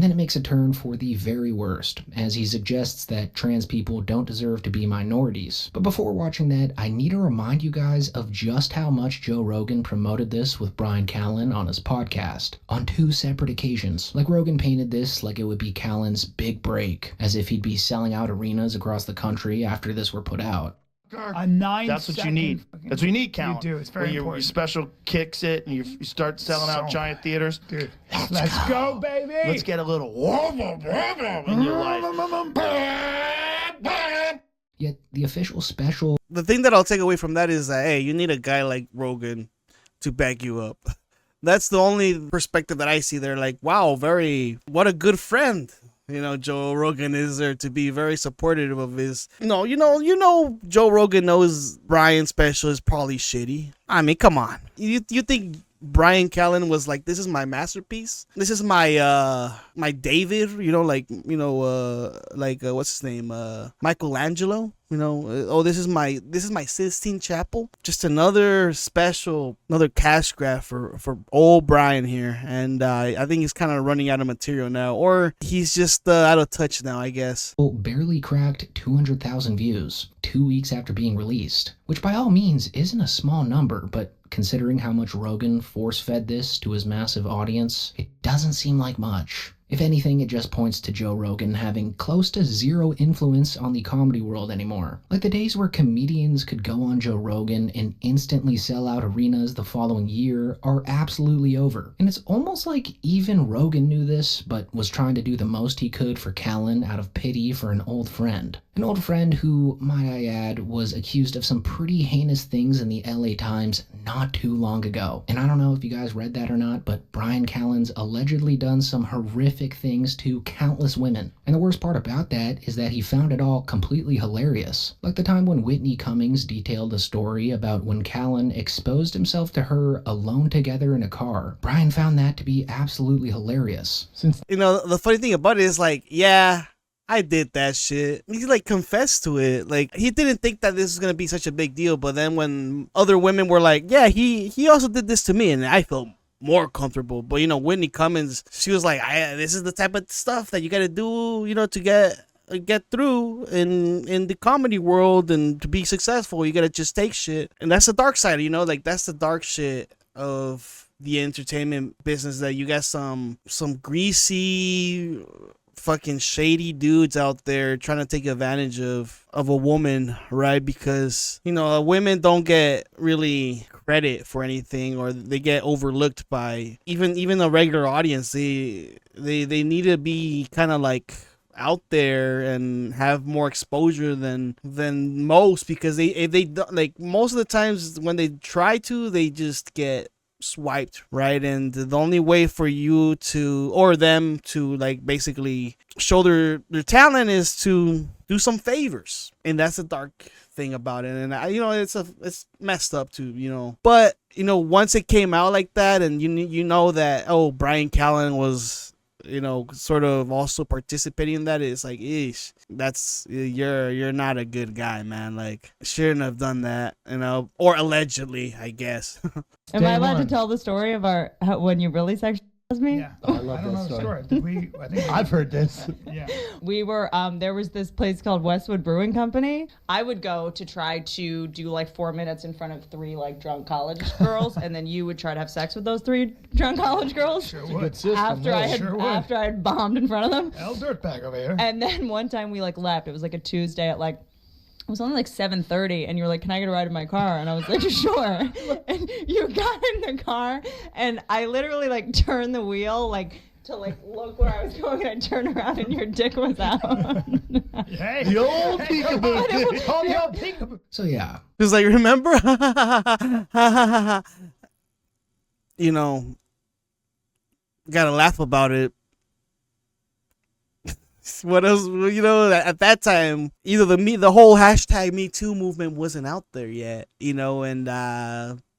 then it makes a turn for the very worst, as he suggests that trans people don't deserve to be minorities. But before watching that, I need to remind you guys of just how much Joe Rogan promoted this with Bryan Callen on his podcast, on 2 separate occasions. Like, Rogan painted this like it would be Callen's big break, as if he'd be selling out arenas across the country after this were put out. That's what you need. That's what you need, Callen. You do. It's very important. Your special kicks it, and you start selling out giant theaters. Dude, let's go, baby. Let's get a little in your life. Yet the official special... The thing that I'll take away from that is that, hey, you need a guy like Rogan to back you up. That's the only perspective that I see there. Like, wow, what a good friend. Joe Rogan is there to be very supportive of his. You know, Joe Rogan knows Bryan's special is probably shitty. I mean, come on. You think Bryan Callen was like, this is my masterpiece? This is my my David, what's his name? Michelangelo, this is my Sistine Chapel. Just another cash grab for old Bryan here. And I think he's kind of running out of material now, or he's just out of touch now, I guess. Barely cracked 200,000 views 2 weeks after being released, which by all means isn't a small number, but considering how much Rogan force-fed this to his massive audience, it doesn't seem like much. If anything, it just points to Joe Rogan having close to zero influence on the comedy world anymore. Like, the days where comedians could go on Joe Rogan and instantly sell out arenas the following year are absolutely over. And it's almost like even Rogan knew this, but was trying to do the most he could for Callen out of pity for an old friend. An old friend who, might I add, was accused of some pretty heinous things in the LA Times not too long ago. And I don't know if you guys read that or not, but Bryan Callen's allegedly done some horrific things to countless women. And the worst part about that is that he found it all completely hilarious. Like the time when Whitney Cummings detailed a story about when Callen exposed himself to her alone together in a car. Bryan found that to be absolutely hilarious. The funny thing about it is, like, yeah, I did that shit. He confessed to it. Like, he didn't think that this was gonna be such a big deal, but then when other women were like, yeah, he also did this to me, and I felt more comfortable. But Whitney Cummings, she was like, this is the type of stuff that you gotta do, to get through in the comedy world and to be successful. You gotta just take shit, and that's the dark side. That's the dark shit of the entertainment business, that you got some greasy fucking shady dudes out there trying to take advantage of a woman, right? Because women don't get really credit for anything, or they get overlooked by even a regular audience. They need to be kind of like out there and have more exposure than most, because they like, most of the times when they try to, they just get swiped, right? And the only way for you to, or them to, like, basically show their talent is to do some favors. And that's the dark thing about it. And it's messed up too, but once it came out like that, and that, oh, Bryan Callen was sort of also participating in that, it's like, ish, that's, you're not a good guy, man. Like, shouldn't have done that, or allegedly, I guess. Am I allowed to tell the story of when you really sexualized me? Yeah. I love that story. Did we? I think I've heard this. Yeah. We were, there was this place called Westwood Brewing Company. I would go to try to do like 4 minutes in front of 3 like drunk college girls, and then you would try to have sex with those 3 drunk college girls. Sure would. After I had bombed in front of them. El Dirtbag over here. And then one time we like left. It was like a Tuesday at like, it was only like 7:30, and you were like, can I get a ride in my car? And I was like, sure. And you got in the car, and I literally like turned the wheel like to like look where I was going, and I turned around and your dick was out. Hey, the old peekaboo. Call the old peekaboo. So yeah. It was like, remember? Gotta laugh about it. What else? At that time, either the whole hashtag Me Too movement wasn't out there yet, and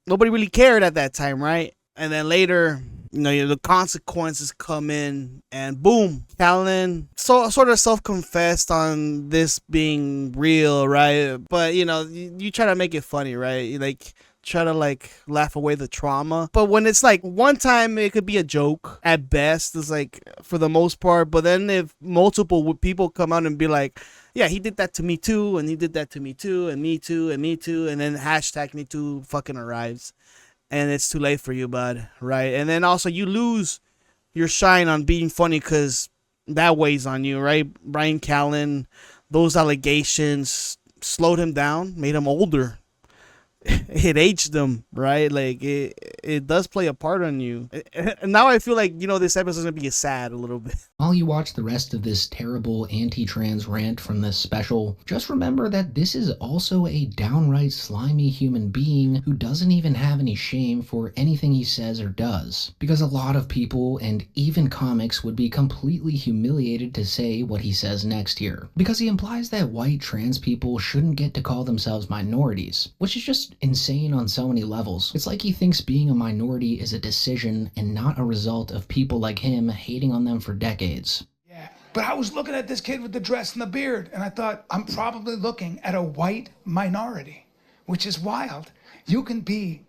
nobody really cared at that time, right? And then later, the consequences come in, and boom, Callen sort of self-confessed on this being real, right? But you try to make it funny, right? Like, try to like laugh away the trauma. But when it's like one time, it could be a joke at best. It's like for the most part. But then if multiple people come out and be like, yeah, he did that to me too, and he did that to me too, and me too, and me too, and then hashtag me too fucking arrives, and it's too late for you, bud, right? And then also you lose your shine on being funny because that weighs on you, right? Bryan Callen, those allegations slowed him down, made him older. It aged them, right? Like it does play a part on you. And now I feel like, you know, this episode's gonna be sad a little bit. While you watch the rest of this terrible anti-trans rant from this special, just remember that this is also a downright slimy human being who doesn't even have any shame for anything he says or does. Because a lot of people, and even comics, would be completely humiliated to say what he says next here. Because he implies that white trans people shouldn't get to call themselves minorities, which is just insane on so many levels. It's like he thinks being a minority is a decision and not a result of people like him hating on them for decades. Yeah, but I was looking at this kid with the dress and the beard, and I thought, I'm probably looking at a white minority, which is wild. You can be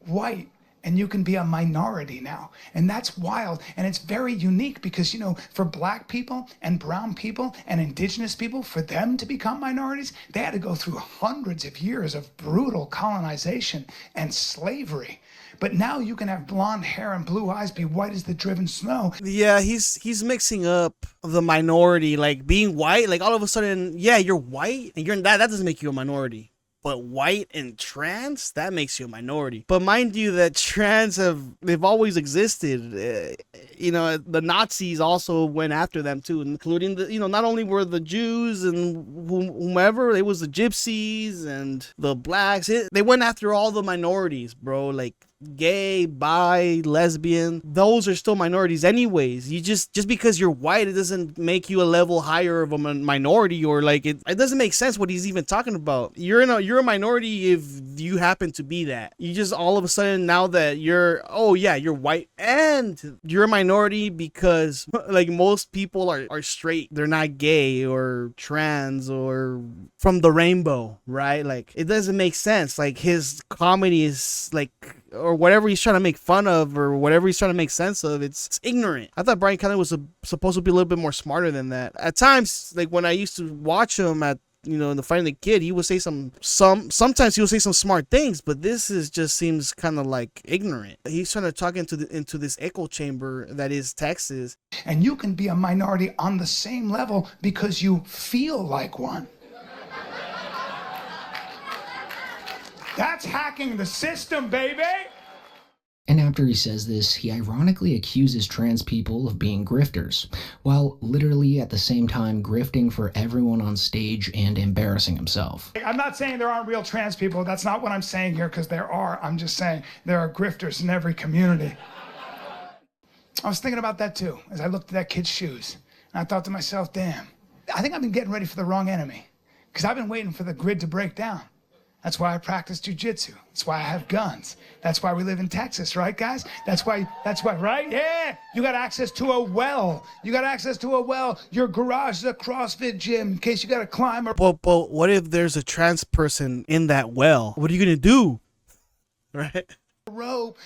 white and you can be a minority now. And that's wild. And it's very unique because, you know, for black people and brown people and indigenous people, for them to become minorities, they had to go through hundreds of years of brutal colonization and slavery. But now you can have blonde hair and blue eyes, be white as the driven snow. Yeah, he's mixing up the minority, like being white, like all of a sudden, yeah, you're white and you're that doesn't make you a minority. But white and trans, that makes you a minority. But mind you that they've always existed. You know, the Nazis also went after them too, including not only were the Jews and whomever, it was the gypsies and the blacks. They went after all the minorities, bro. Like gay, bi, lesbian, those are still minorities anyways. You just because you're white, it doesn't make you a level higher of a minority, or like it doesn't make sense what he's even talking about. You're a minority if you happen to be that. You just all of a sudden now that you're white and you're a minority because like most people are straight, they're not gay or trans or from the rainbow, right? Like it doesn't make sense. Like his comedy is like, or whatever he's trying to make fun of or whatever he's trying to make sense of, it's ignorant. I thought Bryan Callen was supposed to be a little bit more smarter than that. At times, like when I used to watch him at, in the Finding the Kid, he would say sometimes he would say some smart things, but this just seems kind of like ignorant. He's trying to talk into this echo chamber that is Texas. And you can be a minority on the same level because you feel like one. That's hacking the system, baby! And after he says this, he ironically accuses trans people of being grifters, while literally at the same time grifting for everyone on stage and embarrassing himself. I'm not saying there aren't real trans people. That's not what I'm saying here, because there are. I'm just saying there are grifters in every community. I was thinking about that too, as I looked at that kid's shoes. And I thought to myself, damn, I think I've been getting ready for the wrong enemy, because I've been waiting for the grid to break down. That's why I practice jujitsu. That's why I have guns. That's why we live in Texas, right, guys? That's why, right? Yeah, you got access to a well. Your garage is a CrossFit gym in case you got to climb. But what if there's a trans person in that well? What are you going to do? Right? Rope,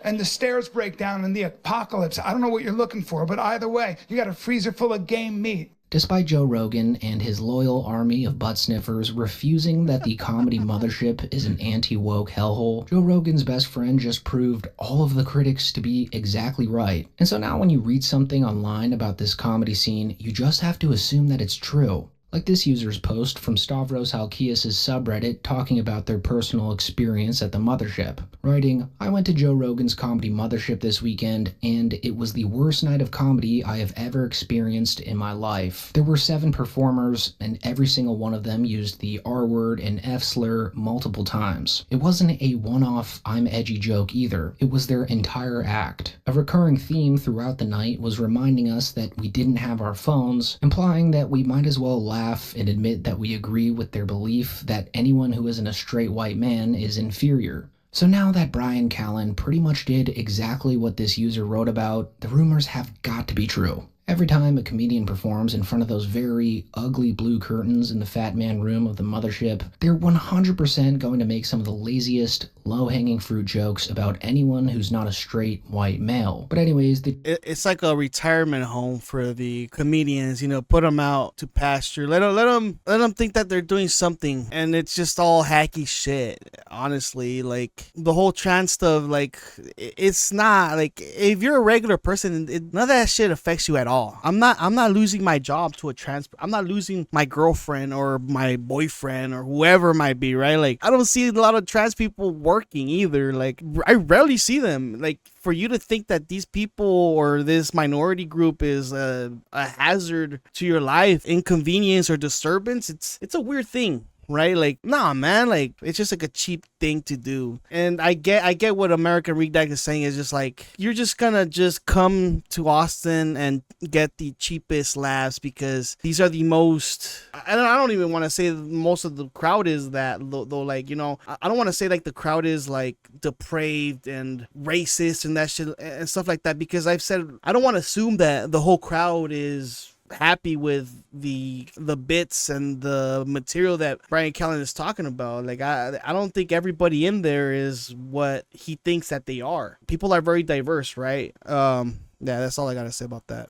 and the stairs break down in the apocalypse. I don't know what you're looking for, but either way, you got a freezer full of game meat. Despite Joe Rogan and his loyal army of butt sniffers refusing that the comedy Mothership is an anti-woke hellhole, Joe Rogan's best friend just proved all of the critics to be exactly right. And so now when you read something online about this comedy scene, you just have to assume that it's true. Like this user's post from Stavros Halkias' subreddit talking about their personal experience at the Mothership, writing, "I went to Joe Rogan's comedy Mothership this weekend, and it was the worst night of comedy I have ever experienced in my life. There were 7 performers, and every single one of them used the R word and F slur multiple times. It wasn't a one-off I'm edgy joke either, it was their entire act. A recurring theme throughout the night was reminding us that we didn't have our phones, implying that we might as well laugh and admit that we agree with their belief that anyone who isn't a straight white man is inferior." So now that Bryan Callen pretty much did exactly what this user wrote about, the rumors have got to be true. Every time a comedian performs in front of those very ugly blue curtains in the Fat Man room of the Mothership, they're 100% going to make some of the laziest, low-hanging fruit jokes about anyone who's not a straight white male. But anyways, it's like a retirement home for the comedians, you know, put them out to pasture, let them think that they're doing something, and it's just all hacky shit, honestly. Like, the whole trans stuff, like, it's not, like, if you're a regular person, none of that shit affects you at all. I'm not losing my job to a trans, I'm not losing my girlfriend or my boyfriend or whoever it might be, right? Like, I don't see a lot of trans people working either. Like, I rarely see them. Like, for you to think that these people or this minority group is a hazard to your life, inconvenience or disturbance, it's a weird thing. Right? Like, nah, man, like, it's just like a cheap thing to do. And I get what American Redact is saying, is just like, you're just gonna just come to Austin and get the cheapest laughs because these are the most, I don't even want to say most of the crowd is that, though, like, you know, I don't want to say like the crowd is like depraved and racist and that shit and stuff like that, because I've said, I don't want to assume that the whole crowd is happy with the bits and the material that Bryan Callen is talking about. Like, I don't think everybody in there is what he thinks that they are. People are very diverse, right? Yeah, that's all I gotta say about that.